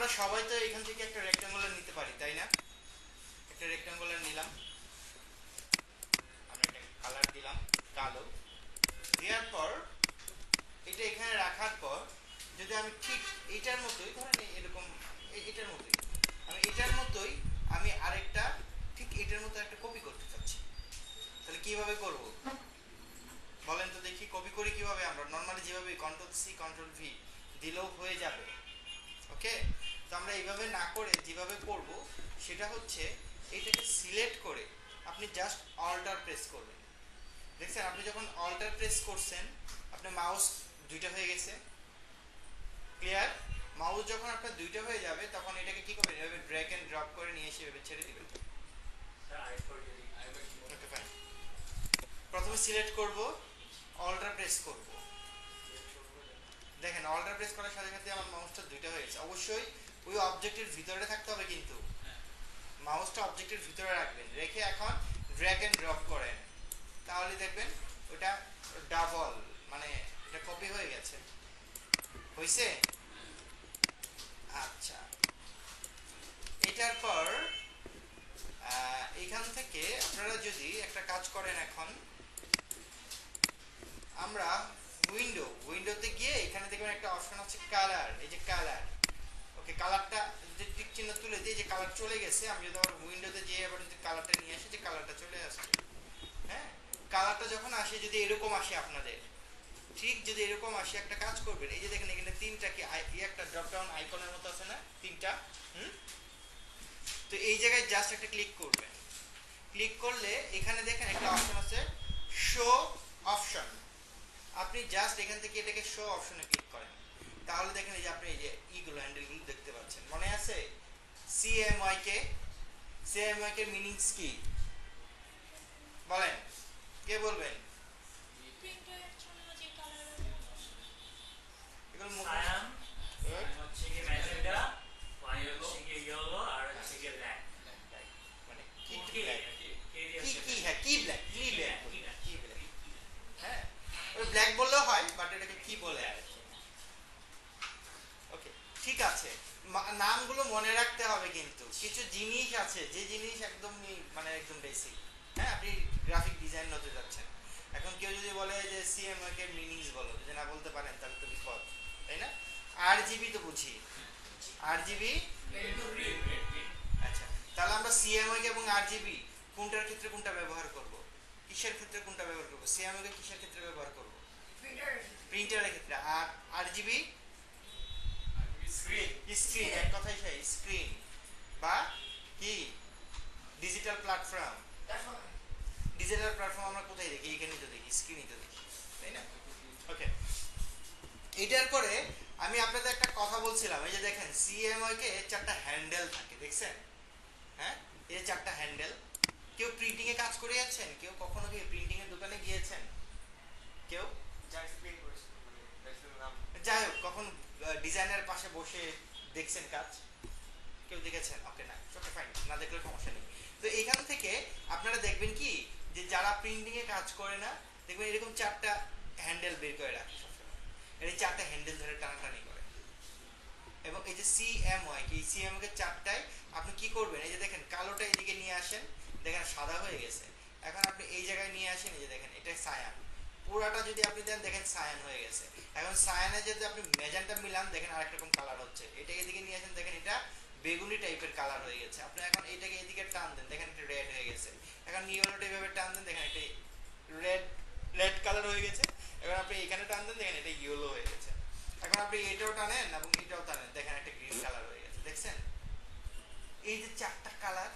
আমরা সবাই তো এখান থেকে একটা রেক্ট্যাঙ্গুলার নিতে পারি, তাই না? একটা রেক্ট্যাঙ্গুলার নিলাম, আমরা একটা কালার দিলাম কালো, দেওয়ার পর এটা এখানে রাখার পর যদি আমি ঠিক এইটার মতোই ধরেন এরকম এটার মতোই আমি আরেকটা ঠিক এটার মতো একটা কপি করতে চাচ্ছি, তাহলে কিভাবে করব বলেন তো দেখি? কপি করি কিভাবে? আমরা নরমালি যেভাবে কন্ট্রোল সি কন্ট্রোল ভি দিলেও হয়ে যাবে। ওকে, তো আমরা এইভাবে না করে যেভাবে করব সেটা হচ্ছে এইটাকে সিলেক্ট করে আপনি জাস্ট অল্টার প্রেস করবেন। দেখছেন আপনি যখন অল্টার প্রেস করছেন আপনার মাউস দুইটা হয়ে গেছে, ক্লিয়ার? মাউস যখন আপনার দুইটা হয়ে যাবে তখন এটাকে কি করবেন, এভাবে ড্র্যাগ এন্ড ড্রপ করে নিয়ে এসে এভাবে ছেড়ে দিবেন। ওকে ফাইন, প্রথমে সিলেক্ট করব, অল্টার প্রেস করব, দেখেন অল্টার প্রেস করার সাথে সাথে আমার মাউসটা দুইটা হয়ে গেছে। অবশ্যই ওই অবজেক্টের ভিতরে থাকতে হবে, কিন্তু মাউসটা অবজেক্টের ভিতরে রাখবেন, রেখে এখন ড্র্যাগ এন্ড ড্রপ করেন, তাহলে দেখবেন ওটা ডাবল মানে এটা কপি হয়ে গেছে। হইছে? আচ্ছা, এটার পর এখান থেকে আপনারা যদি একটা কাজ করেন, এখন আমরা উইন্ডোতে গিয়ে এখানে দেখবেন একটা অপশন আছে কালার, এই যে কালার। ওকে, কালারটা যদি টিক চিহ্ন তুলে দিই, যে কালার চলে গেছে, আমি যদি আবার উইন্ডোতে যেয়ে আবার যদি কালারটা নিয়ে আসি, যে কালারটা চলে আসছে। হ্যাঁ, কালারটা যখন আসে যদি এরকম আসে আপনাদের, ঠিক যদি এরকম আসে একটা কাজ করবেন, এই যে দেখেন এখানে তিনটা কি একটা ড্রপ ডাউন আইকনের মতো আছে না, তিনটা, তো এই জায়গায় জাস্ট একটা ক্লিক করবেন। ক্লিক করলে এখানে দেখেন একটা অপশন আছে শো অপশন, আপনি জাস্ট এখান থেকে এটাকে শো অপশনে ক্লিক করেন, তাহলে দেখেন এই যে আপনি এই যে ইগুলো হ্যান্ডেলগুলো দেখতে পাচ্ছেন। মনে আছে সিএমওয়াই কে মিনিংস কি বলেন? কে বলবেন? ব্ল্যাক বললেও হয়, বাট এটাকে কি বলে আর কি। ওকে, ঠিক আছে, নামগুলো মনে রাখতে হবে, কিন্তু কিছু জিনিস আছে যে জিনিস একদম মানে একদম বেসিক। হ্যাঁ, আপনি গ্রাফিক ডিজাইন হতে যাচ্ছেন, এখন কেউ যদি বলে যে সিএমওয়াই কে মিনিংস বলো, যদি না বলতে পারেন তাহলে তো বিপদ, তাই না? আরজিবি তো বুঝি, আরজিবি। আচ্ছা, তাহলে আমরা সিএমওয়াই কে এবং আরজিবি কোনটার ক্ষেত্রে কোনটা ব্যবহার করব, কিসের ক্ষেত্রে কোনটা ব্যবহার করব? সিএমওয়াই কে কিসের ক্ষেত্রে ব্যবহার করব? প্রিন্টারের ক্ষেত্রে। আর আরজিবি স্ক্রিন, এক কথাই সেই স্ক্রিন বা কি ডিজিটাল প্ল্যাটফর্ম। ডিজিটাল প্ল্যাটফর্ম আমরা কোথায় দেখি? এখানে তো দেখি, স্ক্রিনই তো দেখি, তাই না? ওকে, এটার পরে আমি আপনাদের একটা কথা বলছিলাম, এই যে দেখেন সিএমওয়াই কে চারটা হ্যান্ডেল থাকে, দেখছেন? হ্যাঁ, এই চারটা হ্যান্ডেল। কেউ প্রিন্টিং এ কাজ করে যাচ্ছেন? কেউ কখনো কি প্রিন্টিং এর দোকানে গিয়েছেন? কেউ? যাই হোক, কখন ডিজাইনের পাশে বসে দেখছেন কাজ? কেউ দেখেছেন? ওকে, না, ওকে ফাইন, না দেখলে সমস্যা নেই। তো এখান থেকে আপনারা দেখবেন কি, যে যারা প্রিন্টিং এ কাজ করে না, দেখবেন এরকম চারটা হ্যান্ডেল বের করে রাখে সবসময়, এই চারটা হ্যান্ডেল ধরে টানাটানি করে। এবং এই যে সিএমওয়াই এই সিএমওয়াই কে চারটায় আপনি কি করবেন, এই যে দেখেন কালোটা এদিকে নিয়ে আসেন, দেখেন সাদা হয়ে গেছে, এখন আপনি এই জায়গায় নিয়ে আসেন, এই যে দেখেন এটা সায়ান, পুরাটা যদি আপনি দেন দেখেন সায়ান হয়ে গেছে। এখন সায়ানে যদি আপনি ম্যাজেন্টা মিলান, দেখেন আরেক রকম কালার হচ্ছে। এটাকে এদিকে নিয়ে আসেন, দেখেন এটা বেগুনি টাইপের কালার হয়ে গেছে। আপনি এখন এটাকে এদিকে টান দেন, দেখেন এটা রেড হয়ে গেছে। এখন ইয়েলোটা এইভাবে টান দেন, দেখেন এটা রেড কালার হয়ে গেছে। এখন আপনি এখানে টান দেন, দেখেন এটা ইয়েলো হয়ে গেছে। এখন আপনি এটাও টানেন এবং এটাও টানেন, দেখেন একটা গ্রিন কালার হয়ে গেছে। দেখছেন এই যে চারটা কালার,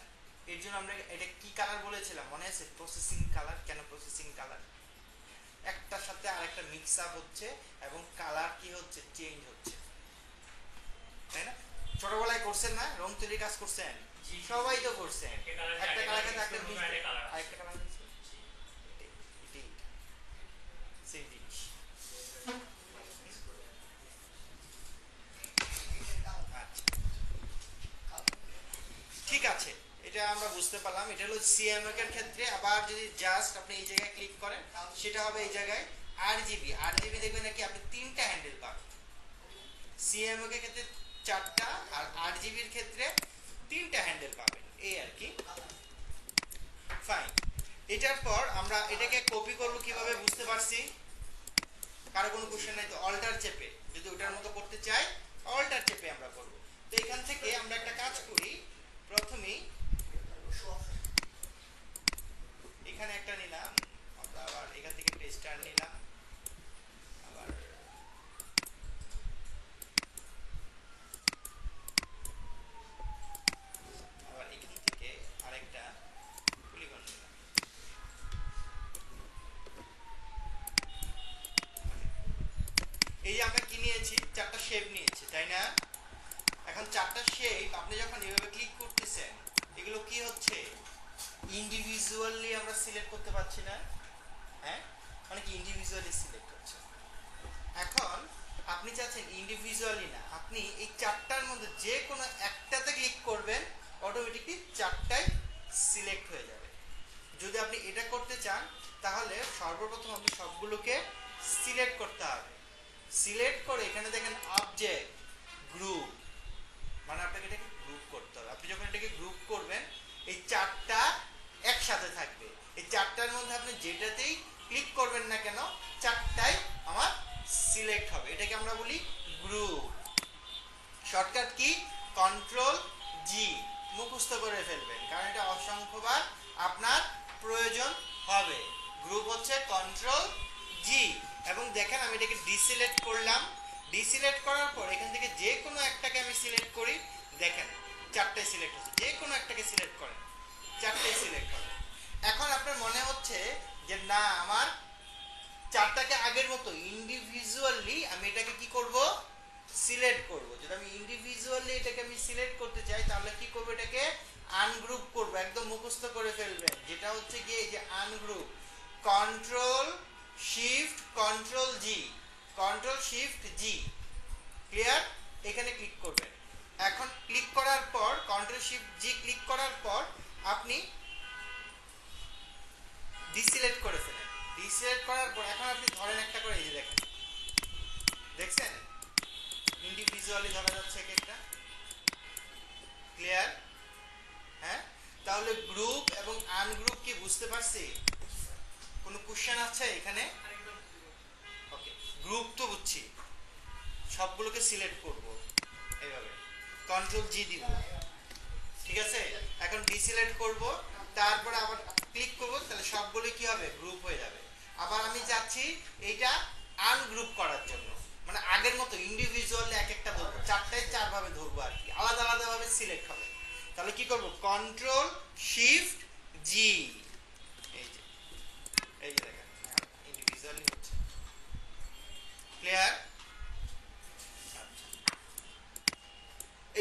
এর জন্য আমরা এটা কি কালার বলেছিলাম মনে আছে? Processing colour. কেন প্রসেসিং কালার? একটার সাথে আরেকটা মিক্স আপ হচ্ছে এবং কালার কি হচ্ছে, চেঞ্জ হচ্ছে, তাই না? ছোটবেলায় করছেন না, রং তুলির কাজ করছেন? সবাই তো করছেন। একটা কালার সাথে আরেকটা কালার দিচ্ছে, সেম জিনিস। ঠিক আছে, এটা আমরা বুঝতে পারলাম। এটা হলো সিএমওয়াই এর ক্ষেত্রে। আবার যদি জাস্ট আপনি এই জায়গায় ক্লিক করেন, সেটা হবে এই জায়গায় আরজিবি। দেখবেন নাকি আপনি তিনটা হ্যান্ডেল পাবেন। সিএমওয়াই এর ক্ষেত্রে 4টা, আর 8 জিবির ক্ষেত্রে 3টা হ্যান্ডেল পাবেন, এই আর কি। ফাইন। এটার পর আমরা এটাকে কপি করব কিভাবে বুঝতে পারছি? কারো কোনো কোশ্চেন নাই তো? অল্টার চেপে, যদি ওটার মতো করতে চাই অল্টার চেপে আমরা করব। তো এখান থেকে আমরা একটা কাজ করি, প্রথমেই এখানে একটা নিলাম, আমরা আবার এখান থেকে টেস্টার নিলাম, আবার এখান থেকে আরেকটা পলিগন নিলাম। এই যে আমরা কি নিয়েছি? 4টা শেপ নিয়েছি, তাই না? এখন 4টা শেপ আপনি যখন এভাবে ক্লিক করতেছেন, এগুলো কি হচ্ছে? ইন্ডিভিজুয়ালি আমরা সিলেক্ট করতে পারছি না, হ্যাঁ? মানে কি ইন্ডিভিজুয়ালি সিলেক্ট হচ্ছে। এখন আপনি চাচ্ছেন ইন্ডিভিজুয়ালি না, আপনি এই 4টার মধ্যে যে কোনো একটাতে ক্লিক করবেন, অটোমেটিকলি 4টাই সিলেক্ট হয়ে যাবে। যদি আপনি এটা করতে চান, তাহলে সর্বপ্রথম আপনি সবগুলোকে সিলেক্ট করতে হবে। সিলেক্ট করে এখানে দেখেন অবজেক্ট, গ্রুপ, মানে আপনাকে এটাকে গ্রুপ করতে হবে। আপনি যখন এটাকে গ্রুপ করবেন, এই 4টা একসাথে থাকবে। এই 4টার মধ্যে আপনি যেটাতেই ক্লিক করবেন না কেন, 4টাই আমার সিলেক্ট হবে। এটাকে আমরা বলি গ্রুপ। Shortcut key? কন্ট্রোল জি, মুখস্থ করে ফেলবেন, কারণ এটা অসংখ্যবার আপনার প্রয়োজন হবে। গ্রুপ হচ্ছে কন্ট্রোল জি। এবং দেখেন আমি এটাকে ডিসিলেক্ট করলাম, ডিসিলেক্ট করার পর এখান থেকে যে কোনো একটাকে আমি সিলেক্ট করি, দেখেন 4টাই সিলেক্ট হচ্ছে। যে কোনো একটাকে সিলেক্ট করেন, 4টাই সিলেক্ট হবে। এখন আপনার মনে হচ্ছে যে না, আমার 4টাকে আগের মতো ইন্ডিভিজুয়ালি আমি এটাকে কি করব? সিলেক্ট করব। যদি আমি ইন্ডিভিজুয়ালি এটাকে আমি সিলেক্ট করতে চাই, তাহলে কি করব? এটাকে আনগ্রুপ করব। একদম মুখস্থ করে ফেলবেন, যেটা হচ্ছে গিয়ে এই যে ungroup, control shift control G, control shift G. Clear? এখানে ক্লিক করবেন। এখন ক্লিক করার পর কন্ট্রোল শিফট জি ক্লিক করার পর আপনি ডিসিলেক্ট করে ফেলেন। ডিসিলেক্ট করার পর এখন আপনি ধরেন একটা করে, এই যে দেখেন, দেখছেন ইন্ডিভিজুয়ালি ধরা যাচ্ছে এক একটা। ক্লিয়ার? হ্যাঁ, তাহলে গ্রুপ এবং আনগ্রুপ কি বুঝতে পারছি? কোনো কোশ্চেন আছে এখানে? ওকে, গ্রুপ তো বুঝছি, সবগুলোকে সিলেক্ট করব এইভাবে, কন্ট্রোল জি দিব, ঠিক আছে? এখন ডিসিলেক্ট করব, তারপরে আবার ক্লিক করব, তাহলে সবগুলো কি হবে? গ্রুপ হয়ে যাবে। আবার আমি চাচ্ছি এইটা আনগ্রুপ করার জন্য, মানে আগের মতো ইন্ডিভিজুয়ালি এক একটা ধরবো, 4টায় 4 ভাবে ধরবো আর কি, আলাদা আলাদা ভাবে সিলেক্ট হবে। তাহলে কি করব? কন্ট্রোল শিফট জি, এই যে, এই যে দেখেন ইন্ডিভিজুয়ালি হচ্ছে। ক্লিয়ার?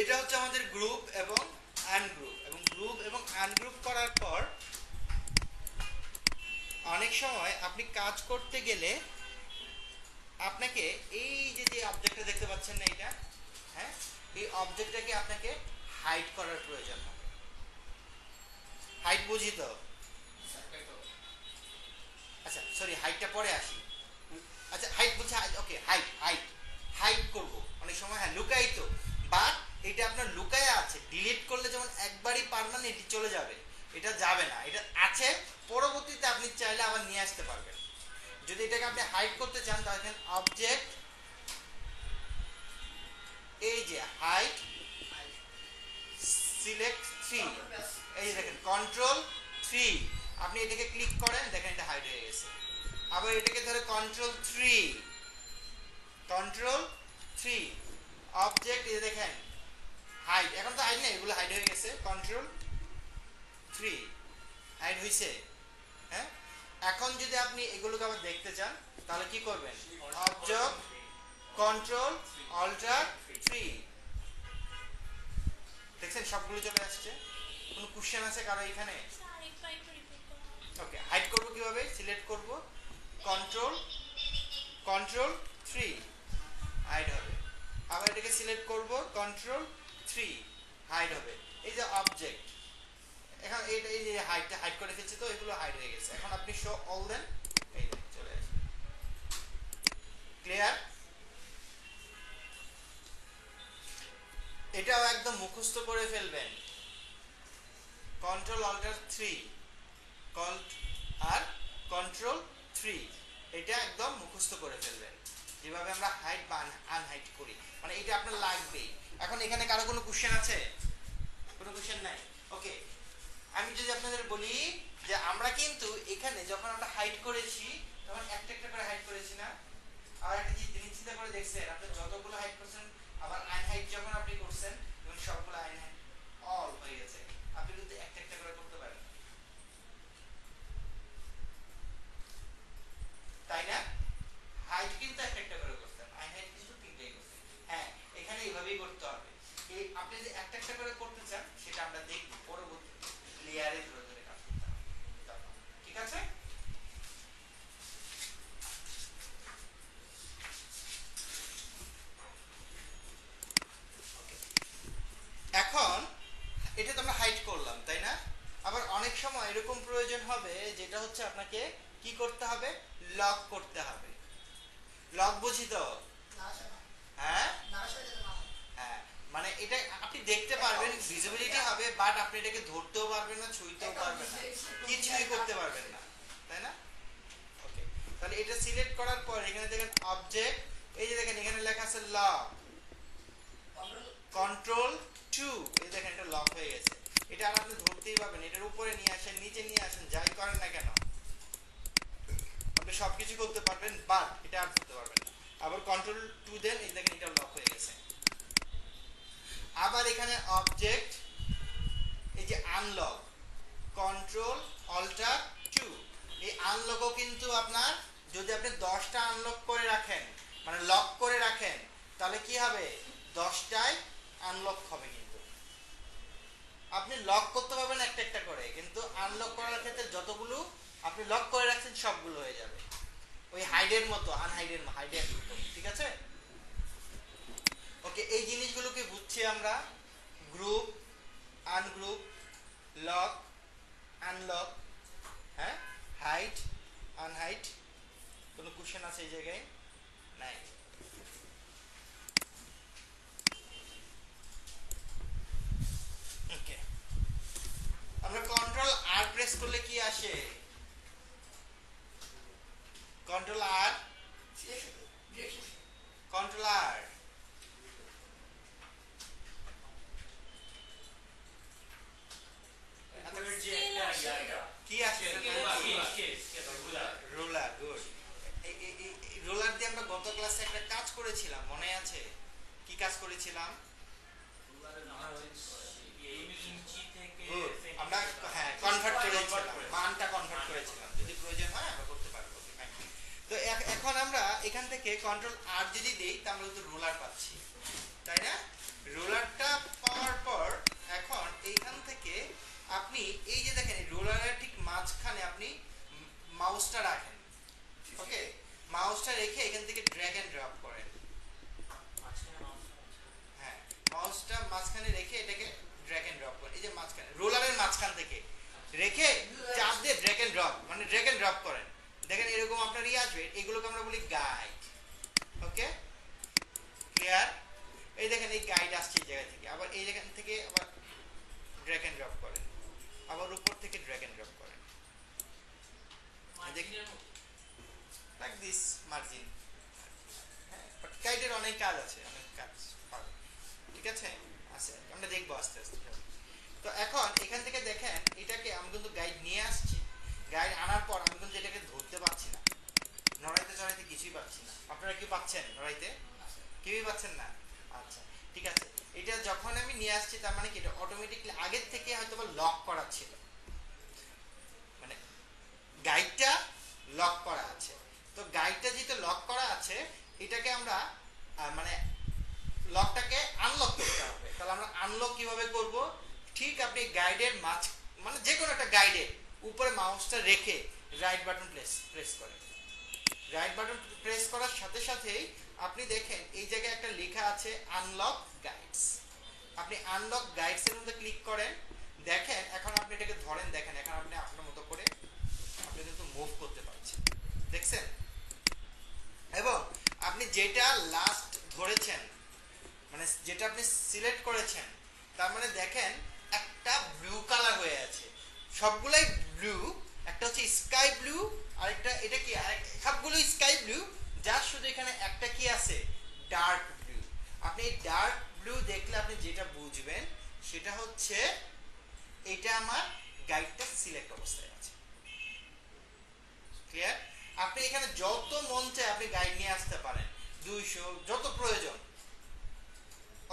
এটা হচ্ছে আমাদের গ্রুপ এবং আনগ্রুপ। এবং গ্রুপ এবং আনগ্রুপ করার পর অনেক সময় আপনি কাজ করতে গেলে আপনাকে এই যে যে অবজেক্টটা দেখতে পাচ্ছেন না, এটা, হ্যাঁ, এই অবজেক্টটাকে আপনাকে হাইড করার প্রয়োজন হবে। হাইড বুঝি তো? আচ্ছা সরি, হাইডটা পরে আসি। আচ্ছা হাইড বুঝছে, ওকে, হাইড হাইড হাইড করব অনেক সময়, হ্যাঁ, লুকায়িত, বাট এটা আপনার লুকায়া আছে। ডিলিট করলে যেমন একবারই পার্মানেন্টলি চলে যাবে, এটা যাবে না, এটা আছে, পরবর্তীতে আপনি চাইলে আবার নিয়ে আসতে পারবেন। যদি এটাকে আপনি হাইড করতে চান, তাহলে অবজেক্ট, এই যে হাইড সিলেক্ট 3, এই যে দেখেন কন্ট্রোল 3, আপনি এটাকে ক্লিক করেন, দেখেন এটা হাইড হয়ে গেছে। আবার এটাকে ধরে কন্ট্রোল 3, কন্ট্রোল 3, অবজেক্ট, এই যে দেখেন হাইড, এখন তো হাইড নেই, এগুলো হাইড হয়ে গেছে, কন্ট্রোল 3 হাইড হয়েছে। হ্যাঁ, এখন যদি আপনি এগুলোকে আবার দেখতে চান, তাহলে কি করবেন? অবজেক্ট, কন্ট্রোল অল্টার 3, দেখছেন সবগুলো চলে আসছে। কোনো কোশ্চেন আছে কারো এখানে? ওকে, হাইড করব কিভাবে? সিলেক্ট করব, কন্ট্রোল কন্ট্রোল 3 হাইড হবে। আবার এটাকে সিলেক্ট করব, কন্ট্রোল 3 হাইড হবে। এই যে অবজেক্ট, এখন এই যে হাইডটা হাইড করে ফেলছে, তো এগুলো হাইড হয়ে গেছে। এখন আপনি শো অল দেন, এই যে চলে আসে। ক্লিয়ার? এটাও একদম মুখস্থ করে ফেলবেন। কন্ট্রোল অল্টার 3 আর কন্ট্রোল 3 এটা একদম মুখস্থ করে ফেলবেন, যেভাবে আমরা হাইট বা আনহাইট করি, মানে এটা আপনার লাগবেই। এখন এখানে কারো কোনো কোশ্চেন আছে? কোনো কোশ্চেন নাই? ওকে, আমি যদি আপনাদের বলি যে আমরা কিন্তু এখানে যখন আমরা হাইট করেছি তখন একটা একটা করে হাইট করেছি না? আর একটা জিনিস চিন্তা করে দেখছেন আপনি যতগুলো হাইট করছেন আবার আনহাইট যখন আপনি করছেন তখন সবগুলো আনহাইট অল হয়ে গেছে। আপনি কিন্তু একটা একটা করে করতে পারেন, তাই না? হাইট কিন্তু একটা একটা করে করতেন, আনহাইট কিন্তু তিনটাই করতেন। হ্যাঁ, এখানে এইভাবেই করতে হবে। এই আপনি যে একটা একটা করে করতে চান সেটা আমরা দেখব পরবর্তী লেয়ারে ধরে ধরে কাজ করতে হবে। ঠিক আছে? এখন এটা তো আমরা হাইট করলাম, তাই না? আবার অনেক সময় এরকম প্রয়োজন হবে যেটা হচ্ছে আপনাকে কি করতে হবে, লক করতে হবে। লক বুঝি তো? হ্যাঁ হ্যাঁ, মানে এটা আপনি দেখতে পারবেন, ভিজিবিলিটি হবে, বাট আপনি এটাকে ধরতেও পারবেন না, ছুঁইতেও পারবেন না, কিছুই করতে পারবেন না, তাই না? ওকে, তাহলে এটা সিলেক্ট করার পর এখানে দেখেন অবজেক্ট, এই যে দেখেন এখানে লেখা আছে লক, কন্ট্রোল 2, এই দেখেন এটা লক হয়ে গেছে। এটা আর আপনি ধরতেই পারবেন, এটার উপরে নিয়ে আসেন, নিচে নিয়ে আসেন, যাই করেন না কেন আপনি সবকিছু করতে পারবেন, বাট এটা আর ধরতে পারবেন না। আবার কন্ট্রোল 2 দেন, এই দেখেন এটা লক হয়ে গেছে। আবার এখানে অবজেক্ট, এই যে আনলক, কন্ট্রোল অল্টার 2, এই আনলকও কিন্তু আপনার যদি আপনি 10টা আনলক করে রাখেন, মানে লক করে রাখেন, তাহলে কি হবে, 10টাই আনলক হবে। কিন্তু আপনি লক করতে পারবেন একটা একটা করে, কিন্তু আনলক করার ক্ষেত্রে যতগুলো আপনি লক করে রাখছেন সবগুলো হয়ে যাবে, ওই হাইডের মতো, হাইডের মতো। ঠিক আছে? ওকে, এই জিনিসগুলোকে বুঝছি আমরা, গ্রুপ, আনগ্রুপ, লক, আনলক, হ্যাঁ, হাইট, আনহাইট। কোনো কোশ্চেন আছে এই জায়গায়? নাই। ওকে, আমরা কন্ট্রোল আর প্রেস করলে কি আসে? কন্ট্রোল আর, কন্ট্রোল আর, কি আসে? রোলার। গুড। রোলার দিয়ে আমরা গত ক্লাসে একটা কাজ করেছিলাম, মনে আছে? কি কাজ করেছিলাম? আমরা হ্যাঁ কনভার্ট করেছিলাম, মানটা কনভার্ট করেছিলাম, যদি প্রয়োজন হয় আমরা করতে পারবো। তো এখন আমরা এখান থেকে কন্ট্রোল আর যদি দেই তা আমরা তো রোলার পাচ্ছি, তাই না? রোলারটা পাওয়ার পর এখন এইখান থেকে আপনি এই যে দেখেন রোলারের ঠিক মাঝখানে আপনি মাউসটা রাখেন। ওকে, মাউসটা রেখে এখান থেকে ড্র্যাগ এন্ড ড্রপ করেন। হ্যাঁ, মাউসটা মাঝখানে রেখে এটাকে ড্র্যাগ এন্ড ড্রপ করেন, এই যে মাঝখানে রোলারের মাঝখান থেকে রেখে চাপ দিয়ে ড্র্যাগ এন্ড ড্রপ, মানে ড্র্যাগ এন্ড ড্রপ করেন। দেখেন এরকম আপনার আসবে, এগুলোকে আমরা বলি গাইড। ওকে, ক্লিয়ার? এই দেখেন এই গাইড আসছে এই জায়গা থেকে, আবার এই জায়গা থেকে আবার ড্র্যাগ এন্ড ড্রপ করেন, আবার উপর থেকে ড্র্যাগ এন্ড ড্রপ করেন, লাইক দিস মার্জিন। হ্যাঁ, বাট গাইডের অনেক কাজ আছে, অনেক কাজ পাবে। ঠিক আছে, আছে, আমরা দেখবো আস্তে আস্তে। তো এখন এখান থেকে দেখেন এটাকে আমি কিন্তু গাইড নিয়ে আসছি, গাইড আনার পর আমি কিন্তু এটাকে ধরতে পারছি না, নড়াইতে চড়াইতে কিছুই পাচ্ছি না। আপনারা কি পাচ্ছেন নড়াইতে? কেউই পাচ্ছেন না? আচ্ছা, ঠিক আছে। এটা যখন আমি নিয়ে আসছি তার মানে কি এটা অটোমেটিকলি আগের থেকে হয়তো লক করা ছিল, মানে গাইডটা লক করা আছে। তো গাইডটা যেহেতু লক করা আছে, এটাকে আমরা মানে লকটাকে আনলক করতে হবে। তাহলে আমরা আনলক কিভাবে করব? ঠিক আপনি গাইডের মানে যে কোনো একটা গাইডের উপরে মাউসটা রেখে রাইট বাটন প্রেস করেন। রাইট বাটন প্রেস করার সাথে সাথেই আপনি দেখেন এই জায়গায় একটা লেখা আছে আনলক গাইডস। আপনি আনলক গাইডস এর মধ্যে ক্লিক করেন, দেখেন এখন আপনি এটাকে ধরেন, দেখেন এখন আপনি আপনার মতো করে আপনি কিন্তু মুভ করতে পারছেন, দেখছেন? এবং আপনি যেটা লাস্ট ধরেছেন, মানে যেটা আপনি সিলেক্ট করেছেন তার মানে দেখেন একটা ব্লু কালার হয়ে আছে, সবগুলাই ব্লু, একটা হচ্ছে স্কাই ব্লু, আরেকটা এটা কি সবগুলো স্কাই ব্লু, যার শুধু এখানে একটা কি আছে ডার্ক ব্লু। আপনি এই ডার্ক ব্লু দেখলে আপনি যেটা বুঝবেন সেটা হচ্ছে এটা আমার গাইডটা সিলেক্ট অবস্থায় আছে। ক্লিয়ার? আপনি এখানে যত মন চায় আপনি গাইড নিয়ে আসতে পারেন, 200 যত প্রয়োজন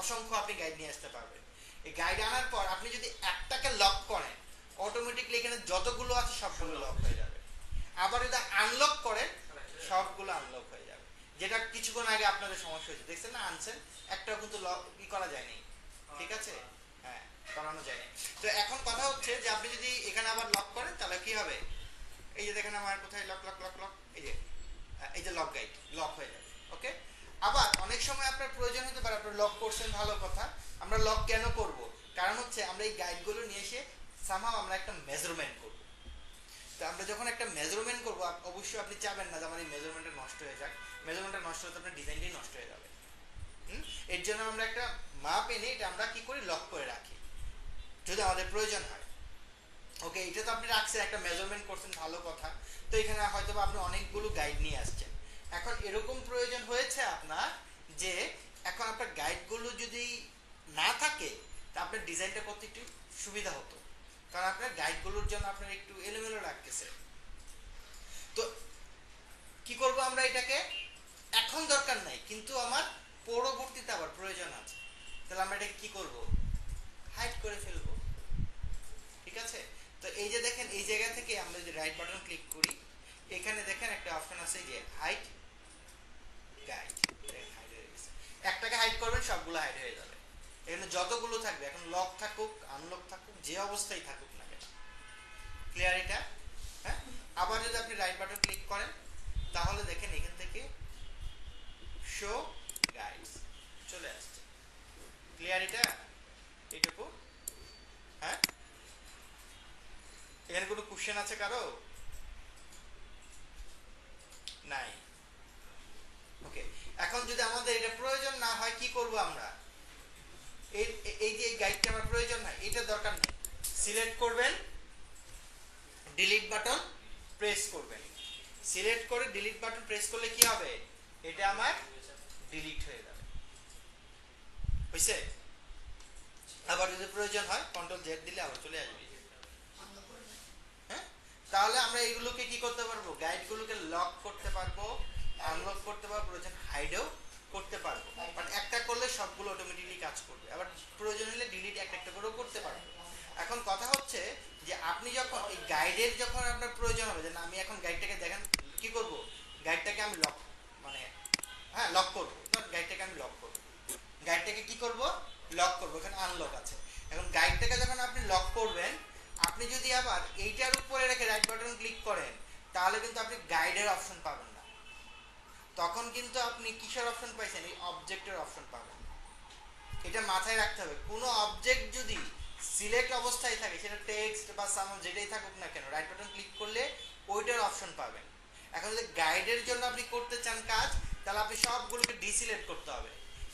অসংখ্য আপনি গাইড নিয়ে আসতে পারবেন। এই গাইড আনার পর আপনি যদি একটাকে লক করেন অটোমেটিকলি এখানে যতগুলো আছে সবগুলো লক হয়ে যাবে, আবার যদি আনলক করেন সবগুলো আনলক হয়ে যাবে। যেটা কিছুক্ষণ আগে আপনাদের সমস্যা হয়েছে দেখছেন না, আনছেন একটাও কিন্তু লক করা যায়নি, ঠিক আছে, হ্যাঁ করানো যায়নি। তো এখন কথা হচ্ছে যে আপনি যদি এখানে আবার লক করেন তাহলে কি হবে, এই যে দেখেন আমার কোথায় লক লক লক লক, এই যে লক গাইড লক হয়ে যাবে। ওকে, আবার অনেক সময় আপনার প্রয়োজন হতে পারে আপনি লক করছেন, ভালো কথা। আমরা লক কেন করব, কারণ হচ্ছে আমরা এই গাইডগুলো নিয়ে এসে সামহাও আমরা একটা মেজারমেন্ট করব। তো আমরা যখন একটা মেজারমেন্ট করব অবশ্যই আপনি চাবেন না যে আমার এই মেজারমেন্টটা নষ্ট হয়ে যাক, মেজারমেন্টটা নষ্ট হলে আপনার ডিজাইনটাই নষ্ট হয়ে যাবে। এর জন্য আমরা একটা মাপ এনে এটা আমরা কি করি লক করে রাখি যদি আমাদের প্রয়োজন হয়। ওকে, এটা তো আপনি রাখছেন, একটা মেজারমেন্ট করছেন, ভালো কথা। তো এখানে হয়তো আপনি অনেকগুলো গাইড নিয়ে আসছেন, এখন এরকম প্রয়োজন হয়েছে আপনার যে এখন আপনার গাইডগুলো যদি না থাকে তা আপনার ডিজাইনটা করতে একটু সুবিধা হতো, কারণ আপনার গাইডগুলোর জন্য আপনার একটু এলোমেলো লাগতেছে। তো কি করব আমরা এটাকে, এখন দরকার নাই কিন্তু আমার পরবর্তীতে আবার প্রয়োজন আছে, তাহলে আমরা এটাকে কি করব, হাইড করে ফেলবো, ঠিক আছে। তো এই যে দেখেন এই জায়গা থেকে আমরা যদি রাইট বাটন ক্লিক করি এখানে দেখেন একটা অপশন আছে যে হাইড গাইড, হাইড হয়ে গেছে। একটাকে হাইড করবেন সবগুলো হাইড হয়ে যাবে, এখানে যতগুলো থাকবে এখন লক থাকুক আনলক থাকুক যে অবস্থায় থাকুক না কেন। ক্লিয়ার এটা? হ্যাঁ, আবার যদি আপনি রাইট বাটন ক্লিক করেন তাহলে দেখেন এখান থেকে শো গাইডস চলে আসছে। ক্লিয়ার এটা? এইটুকু? হ্যাঁ, এখানে কোনো কোশ্চেন আছে কারো? নাই। ওকে, এখন যদি আমাদের এটা প্রয়োজন না হয় কি করব আমরা, এই যে গাইডটা আমার প্রয়োজন নাই, এটা দরকার নেই, সিলেক্ট করবেন, ডিলিট বাটন প্রেস করবেন, সিলেক্ট করে ডিলিট বাটন প্রেস করলে কি হবে, এটা আমার ডিলিট হয়ে যাবে। হইছে? আবার যদি প্রয়োজন হয় কন্ট্রোল জেড দিলে আবার চলে আসবে। হ্যাঁ, তাহলে আমরা এগুলোকে কি করতে পারবো, গাইডগুলোকে লক করতে পারবো, আনলক করতে পারবো, প্রয়োজন হাইডও করতে পারবো। মানে একটা করলে সবগুলো অটোমেটিকলি কাজ করবে, আবার প্রয়োজন হলে ডিলিট একটা একটা করেও করতে পারবো। এখন কথা হচ্ছে যে আপনি যখন এই গাইডের যখন আপনার প্রয়োজন হবে যে না আমি এখন গাইডটাকে দেখেন কি করব, গাইডটাকে আমি লক মানে হ্যাঁ লক করবো, গাইডটাকে আমি লক করবো, গাইডটাকে কি করব লক করবো, এখানে আনলক আছে। এখন গাইডটাকে যখন আপনি লক করবেন আপনি যদি আবার এইটার উপরে রেখে রাইট বাটন ক্লিক করেন তাহলে কিন্তু আপনি গাইডের অপশন পাবেন না, তখন কিন্তু আপনি কিসের অপশন পাইছেন, এই অবজেক্টের অপশন পাবেন। এটা মাথায় রাখতে হবে, কোনো অবজেক্ট যদি সিলেক্ট অবস্থায় থাকে সেটা টেক্সট বা সামন যেটাই থাকুক না কেন রাইট বাটন ক্লিক করলে ওইটার অপশন পাবেন। এখন যদি গাইডের জন্য আপনি করতে চান কাজ তাহলে আপনি সবগুলোকে ডিসিলেক্ট করতে হবে,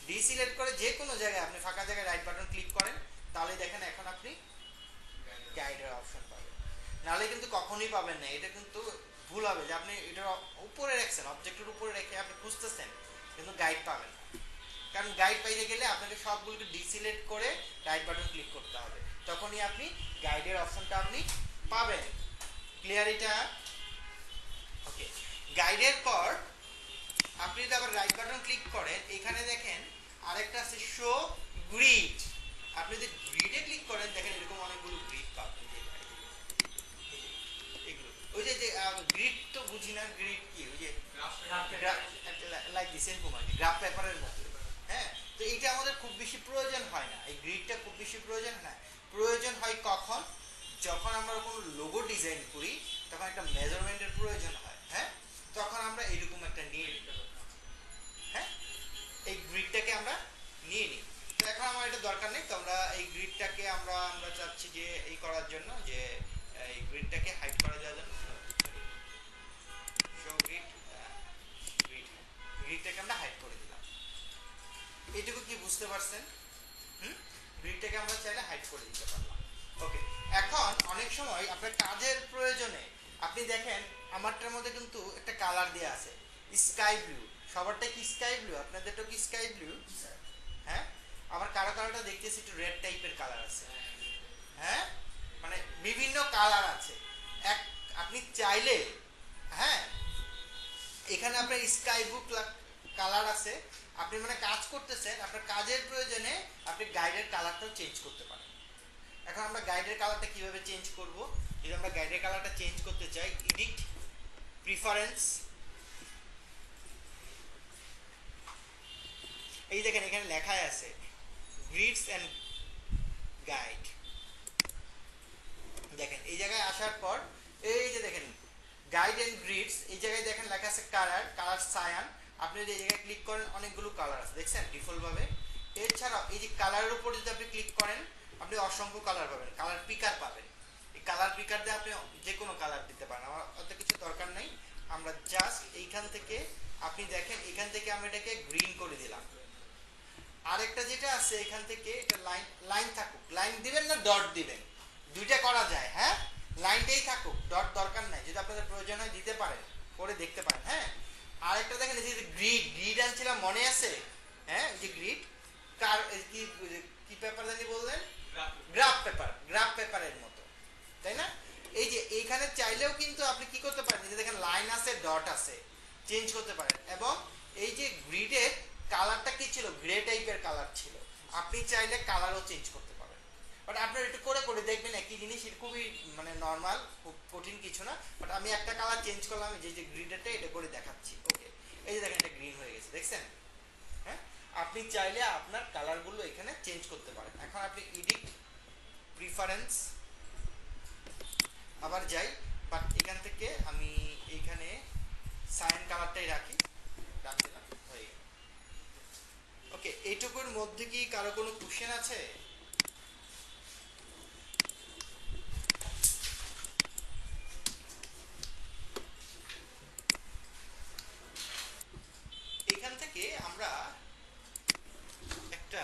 ডিসিলেক্ট করে যে কোনো জায়গায় আপনি ফাঁকা জায়গায় রাইট বাটন ক্লিক করেন তাহলে দেখেন এখন আপনি গাইডের অপশন পাবেন, নাহলে কিন্তু কখনোই পাবেন না। এটা কিন্তু ভুল হবে যে আপনি এটার উপরে রাখছেন, অবজেক্টের উপরে রেখে আপনি খুঁজতেছেন কিন্তু গাইড পাবেন না, কারণ গাইড পাইতে গেলে আপনাকে সবগুলোকে ডিসিলেক্ট করে রাইট বাটন ক্লিক করতে হবে, তখনই আপনি গাইডের অপশনটা আপনি পাবেন। ক্লিয়ার এটা? ওকে, গাইডের পর আপনি যদি আবার রাইট বাটন ক্লিক করেন এখানে দেখেন আরেকটা আছে শো গ্রিড, আপনি যদি গ্রিডে ক্লিক করেন দেখেন এরকম অনেকগুলো গ্রিড পাবেন। এগুলো ওই যে গ্রিড তো বুঝি না, গ্রিড কি ওই যে লাইক দিস এরকম আর কি, গ্রাফ পেপারের মতো। হ্যাঁ, তো এইটা আমাদের খুব বেশি প্রয়োজন হয় না, এই গ্রিডটা খুব বেশি প্রয়োজন হয় না, প্রয়োজন হয় কখন, যখন আমরা কোনো লোগো ডিজাইন করি তখন একটা মেজারমেন্টের প্রয়োজন হয়। হ্যাঁ, তখন আমরা এরকম একটা নিয়ে নিতে হবে। হ্যাঁ, এই গ্রিডটাকে আমরা নিয়ে নিই। তো এখন আমার এটা দরকার নেই, তো আমরা এই গ্রিডটাকে আমরা চাচ্ছি যে এই করার জন্য যে এই গ্রিডটাকে হাইড করা যাওয়ার জন্য শো গ্রিড, গ্রিডটাকে আমরা হাইড করে দিলাম। এটুকু কি বুঝতে পারছেন? গ্রিডটাকে আমরা চাইলে হাইড করে দিতে পারলাম। ওকে, এখন অনেক সময় আপনার কাজের প্রয়োজনে আপনি দেখেন আমারটার মধ্যে কিন্তু একটা কালার দেওয়া আছে স্কাই ব্লু। সবারটা কি স্কাই ব্লু? আপনাদেরটা কি স্কাই ব্লু? হ্যাঁ, আবার কারো কারোটা দেখতেছি একটু রেড টাইপের কালার আছে। হ্যাঁ, মানে বিভিন্ন কালার আছে। এক আপনি চাইলে, হ্যাঁ, এখানে আপনার স্কাই ব্লু কালার আছে, আপনি মানে কাজ করতেছেন, আপনার কাজের প্রয়োজনে আপনি গাইডের কালারটাও চেঞ্জ করতে পারেন। এখন আমরা গাইডের কালারটা কিভাবে চেঞ্জ করব? যদি আমরা গাইডের কালারটা চেঞ্জ করতে চাই, এডিট, প্রিফারেন্স, এই দেখেন এখানে লেখা আছে গ্রিডস এন্ড গাইড। দেখেন এই জায়গায় আসার পর এই যে দেখেন গাইড এন্ড গ্রিডস, এই জায়গায় দেখেন লেখা আছে কালার সায়ান। আপনি যদি এই জায়গায় ক্লিক করেন অনেকগুলো কালার আছে, দেখছেন ডিফল্ট ভাবে। এছাড়াও এই যে কালারের উপর যদি আপনি ক্লিক করেন আপনি অসংখ্য কালার পাবেন, কালার পিকার পাবেন। এই কালার পিকার দিয়ে আপনি যে কোনো কালার দিতে পারেন, আমার অত কিছু দরকার নেই। আমরা জাস্ট এইখান থেকে আপনি দেখেন এখান থেকে আমরা এটাকে গ্রিন করে দিলাম। আরেকটা যেটা আছে এখান থেকে এটা লাইন থাকুক, লাইন দিবেন না ডট দিবেন, দুইটা করা যায়। হ্যাঁ, লাইনটাই থাকুক, ডট দরকার নাই, যদি আপনাদের প্রয়োজন হয় দিতে পারেন, করে দেখতে পারেন। হ্যাঁ, আরেকটা দেখেন এই যে গ্রিড আনছিলাম মনে আছে? হ্যাঁ, এই যে গ্রিড কার কি কি পেপার জানি বললেন? গ্রাফ পেপারের মতো, তাই না? এই যে এইখানে চাইলেও কিন্তু আপনি কি করতে পারেন, যে দেখেন লাইন আছে ডট আছে, চেঞ্জ করতে পারেন। এবং এই যে গ্রিডের কালারটা কি ছিল? গ্রে টাইপের কালার ছিল, আপনি চাইলে কালারও চেঞ্জ করতে পারেন। বাট আপনার একটু করে করে দেখবেন একই জিনিস, এটা খুবই মানে নর্মাল, খুব কঠিন কিছু না। বাট আমি একটা কালার চেঞ্জ করলাম, যে যে গ্রিডেরটা এটা করে দেখাচ্ছি। ওকে, এই যে দেখেন এটা গ্রিন হয়ে গেছে, দেখছেন? হ্যাঁ, আপনি চাইলে আপনার কালারগুলো এখানে চেঞ্জ করতে পারেন। এখন আপনি এডিট, প্রিফারেন্স, আবার যাই, বাট এখান থেকে আমি এইখানে সায়ান কালারটাই রাখি, ডান দিলাম, হয়ে গেল। ওকে, এইটুকুর মধ্যে কি কারো কোনো কোশ্চেন আছে? এখান থেকে আমরা একটা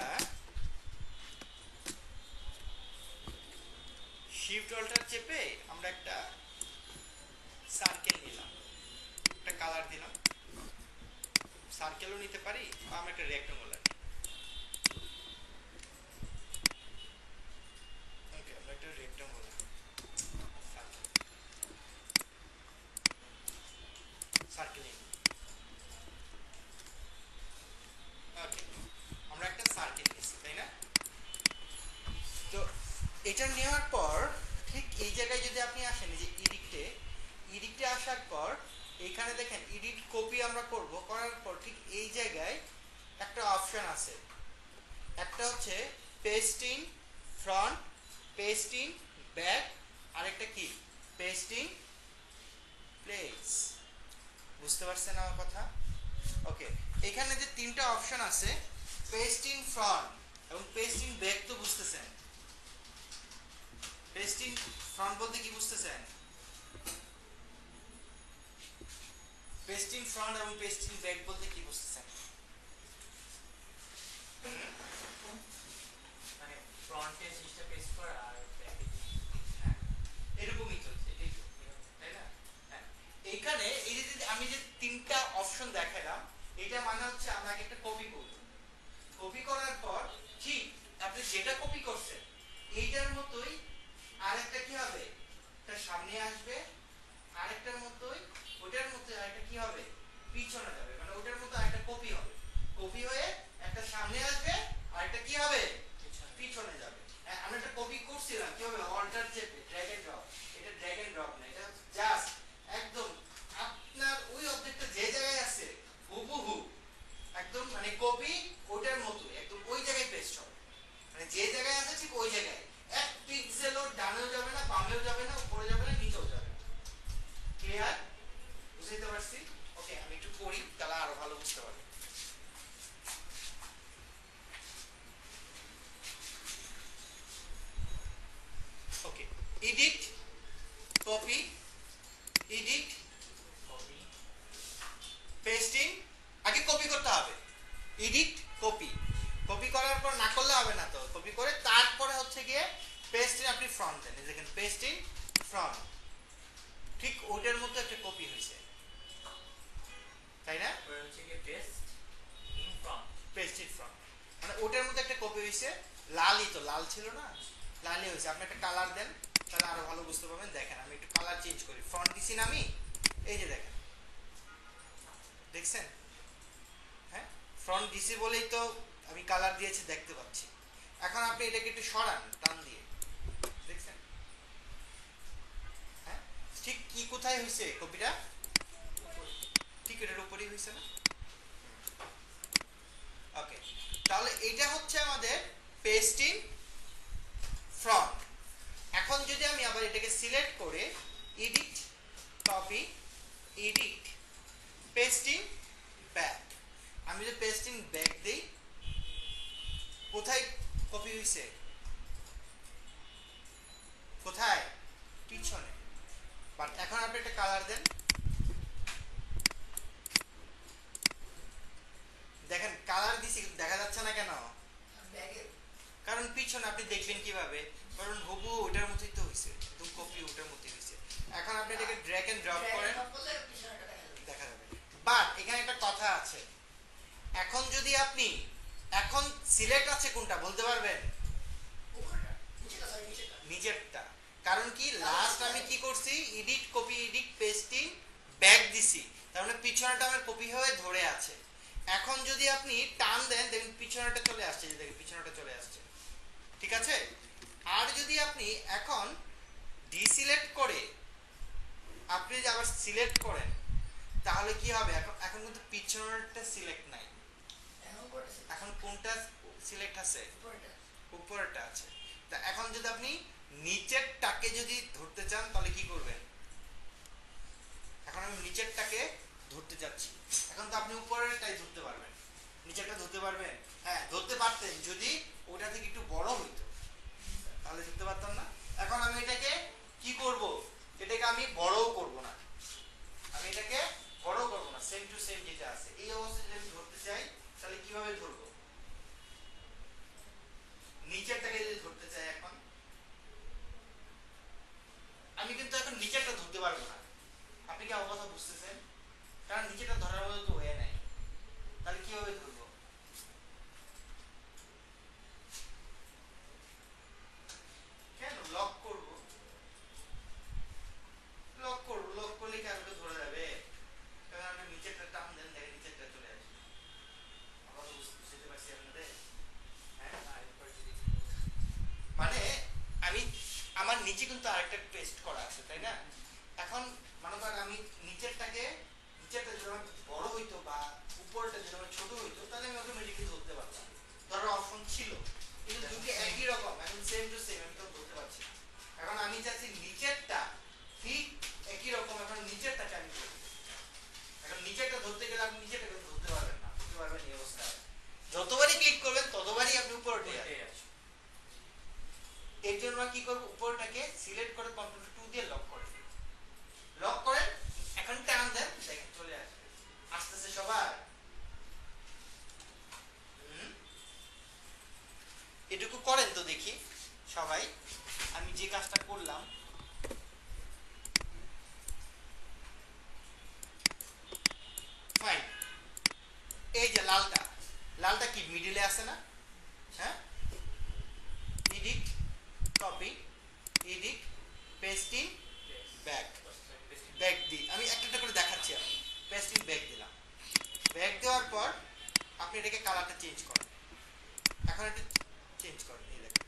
শিফট অল্টার চেপে আমরা একটা সার্কেল নিলাম, একটা কালার দিলাম। সার্কেলও নিতে পারি বা আমরা একটা রেক্টাঙ্গুলার নিই। ওকে, আমরা একটা রেক্টাঙ্গুলার সার্কেল নিই। ওকে, আমরা একটা সার্কেল নিয়েছি, তাই না? তো এটা নেওয়ার পর ঠিক এই জায়গায় যদি আপনি আসেন, যে এডিটে আসার পর এখানে দেখেন এডিট কপি আমরা করব, করার পর ঠিক এই জায়গায় একটা অপশন আছে, একটা হচ্ছে পেস্টিং ফ্রন্ট, পেস্টিং ব্যাক, আরেকটা কি পেস্টিং প্লেস। বুঝতে পারছেন আমার কথা? ওকে, এখানে যে তিনটা অপশন আছে, পেস্টিং ফ্রন্ট এবং পেস্টিং ব্যাক, তো বুঝতেছেন? পেস্টিং ফ্রন্ট বলতে কি বুঝতেছেন? পেস্টিং ফ্রন্ট এবং পেস্টিং ব্যাক বলতে কি বুঝতেছেন? মানে ফ্রন্টে জিনিসটা পেস্ট করা আর ব্যাকে এরকমই চলছে, এটাই তো, তাই না? হ্যাঁ, এইখানে এই যে আমি যে তিনটা অপশন দেখালাম, এটা মানে হচ্ছে আমরা একটা কপি করব। কপি করার পর ঠিক আপনি যেটা কপি করছেন এইটার মতোই আরেকটা কি হবে, একটা সামনে আসবে, আরেকটার মতোই ওটার মতো আরেকটা কি হবে, পিছনে যাবে। মানে ওটার মতো আরেকটা কপি হবে, কপি হয়ে একটা সামনে আসবে, আরেকটা কি হবে, পিছনে যাবে। আমরা একটা কপি করছিলাম কিভাবে, অল্টার চেপে ড্র্যাগ এন্ড ড্রপ। এটা ড্র্যাগ এন্ড ড্রপ না, এটা জাস্ট একদম আপনার ওই অবজেক্টটা যে জায়গায় আছে হুবহু একদম মানে কপি ওটার মতো একদম ওই জায়গায় পেস্ট হবে। মানে যে জায়গায় আছে ঠিক ওই জায়গায়, এক পিক্সেলও ডানেও যাবে না, বামেও যাবে না, উপরে যাবে না, নিচেও যাবে না। ক্লিয়ার? বুঝতে পারছি? ওকে, আমি একটু করি, তাহলে আরো ভালো বুঝতে পারবে। Okay, edit, copy, edit, copy, pasting. আগে কপি করতে হবে, এডিট কপি, কপি করার পর না করলে হবে না তো, কপি করে তারপরে হচ্ছে গিয়ে পেস্ট ইন আপনি ফ্রন্ট দেন, দেখেন পেস্ট ইন ফ্রন্ট, ঠিক ওটার মতো একটা কপি হয়েছে, তাই না? ওটা হচ্ছে কি paste in front. Paste in front মানে ওটার মতো একটা কপি হয়েছে, লালই তো, লাল ছিল না, লালই হয়েছে। আপনি একটা কালার দেন তাহলে আরো ভালো বুঝতে পারবেন। দেখেন আমি একটু কালার চেঞ্জ করি, ফ্রন্ট দিছি না আমি, এই যে দেখেন, দেখছেন? হ্যাঁ, ফ্রন্ট দিছি বলেই তো আমি কালার দিয়েছি, দেখতে পাচ্ছি। এখন আপনি এটাকে একটু সরান টান দিয়ে, দেখছেন? হ্যাঁ, ঠিক কি কোথায় হয়েছে কপিটা? ঠিক এটার উপরেই হয়েছে না? ওকে, তাহলে এটা হচ্ছে আমাদের পেস্টিং ফ্রন্ট। এখন যদি আমি আবার এটাকে সিলেক্ট করে edit copy edit pasting back, আমি যদি পেস্টিং ব্যাক দেই, কোথায় কপি হইছে? কোথায়? পিছনে। বাট এখন আপনি একটা কালার দেন, দেখেন কালার দিছি কিন্তু দেখা যাচ্ছে না কেন? কারণ পিছনে আপনি দেখবেন কিভাবে, কারণ হুবহু ওটার মতোই তো হইছে, একদম কপি ওটার মতোই হইছে। এখন আপনি এটাকে ড্র্যাগ এন্ড ড্রপ করেন, দেখা যাবে। বাট এখানে একটা কথা আছে, এখন যদি আপনি এখন সিলেক্ট আছে কোনটা বলতে পারবেন? নিচেরটা। কারণ কি লাস্ট আমি কি করছি, edit copy edit pasting back দিছি, তার মানে পিছনটা আমার কপি হয়ে ধরে আছে। এখন যদি আপনি টান দেন দেখুন পিছনটা চলে আসছে, যে দেখুন পিছনটা চলে আসছে, ঠিক আছে? আর যদি আপনি এখন ডিসিলেক্ট করে আপনি যদি আবার সিলেক্ট করেন তাহলে কি হবে? এখন এখন কিন্তু পিছনটা সিলেক্ট নাই, এখন কোনটা সিলেক্ট আছে? উপরেরটা আছে। তা এখন যদি আপনি নিচেরটাকে যদি ধরতে চান তাহলে কি করবেন? এখন আমি নিচেরটাকে ধরতে যাচ্ছি, এখন তো আপনি উপরেরটাই ধরতে পারবেন, নিচেরটা ধরতে পারবেন? হ্যাঁ ধরতে পারতেন যদি ওটা থেকে একটু বড় হইতো, তাহলে ধরতে পারতাম না। এখন আমি এটাকে কি করব? এটাকে আমি বড়ও করব না, আমি এটাকে বড় করব না, সেম টু সেম যেটা আছে এই অবস্থায় যদি আমি ধরতে চাই তাহলে কিভাবে ধরবো? নিচেরটাকে যদি ধরতে চাই এখন আমি কিন্তু এখন নিচেরটা ধরতে পারবো না। আপনি কি আমার কথা বুঝতেছেন? কারণ নিচেরটা ধরার মতো তো ওয়ে নাই, তাহলে কিভাবে ধরবো? কেন লক করব? লক করব, লক করলে কি আমাকে ধরে যাবে? কারণ আপনি নিচেরটা টান দেন, দেখেন নিচেরটা চলে আসবে। আমার কথা বুঝতে পারছি আপনাদের? হ্যাঁ, আর এরপর যদি মানে আমি আমার নিচে কিন্তু আরেকটা পেস্ট করা আছে, তাই না? এখন মনে করেন আমি নিচেরটা যদি আমার বড় হইতো বা উপরটা যদি আমার ছোট হইতো তাহলে আমি অটোমেটিক্যালি ধরতে পারতাম, ধরার অপশন ছিল। কিন্তু দুটো একই রকম, এখন সেম টু সেম, আমি তো ধরতে পারছি না। এখন আমি চাচ্ছি নিচেরটা ঠিক একই রকম, এখন নিচেরটাকে আমি ধরবো। এখন নিচেরটা ধরতে গেলে আপনি নিচেরটাকে ধরতে পারবেন না, ধরতে পারবেন এই অবস্থায়। যতবারই ক্লিক করবেন ততবারই আপনি উপরটা এটাই আছে। এর জন্য কি করব? উপরটাকে সিলেক্ট করে কন্ট্রোল 2 দিয়ে লক করে দিন, লক করেন, এখন টান দেন, দেখেন চলে আসবে। আসতেছে সবার? এটুকু করেন তো দেখি সবাই, আমি যে কাজটা করলাম। ফাইন, এই যে লালটা, লালটা কি মিডিলে আছে না? হ্যাঁ, edit copy edit pasting back, back দিই আমি একটা একটা করে দেখাচ্ছি। আমি পেস্টিং ব্যাক দিলাম, ব্যাক দেওয়ার পর আপনি এটাকে কালারটা চেঞ্জ করেন, এখন এটা চেঞ্জ করেন, এই দেখেন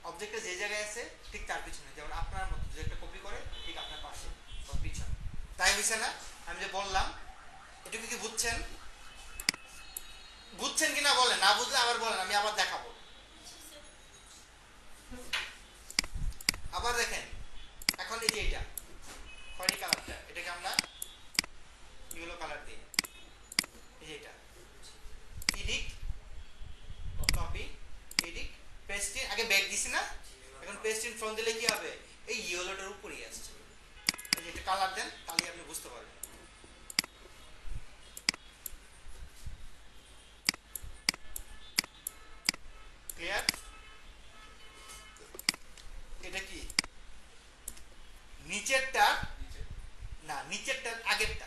অবজেক্টটা যে জায়গায় আছে ঠিক তার পিছনে, যেমন আপনার মতো যে একটা কপি করে ঠিক আপনার পাশে বা পিছনে, তাই হয়েছে না? আমি যে বললাম এটুকু কি বুঝছেন? বুঝছেন কিনা বলেন, না বুঝলে আবার বলেন, আমি আবার দেখাবো। আবার দেখেন, এখন এই যে এটা খয়েরি কালারটা, এটাকে আমরা ইয়েলো কালার দিই, এই যে এটা এডিট কপি এডিট পেস্টিং, আগে ব্যাক দিছি না, এখন পেস্টিং ফ্রন্ট দিলে কি হবে? এই ইয়েলোটার উপরেই আসছে। এই যে এটা কালার দেন তাহলে আপনি বুঝতে পারবেন। নিচেরটা না, নিচেরটা আগেরটা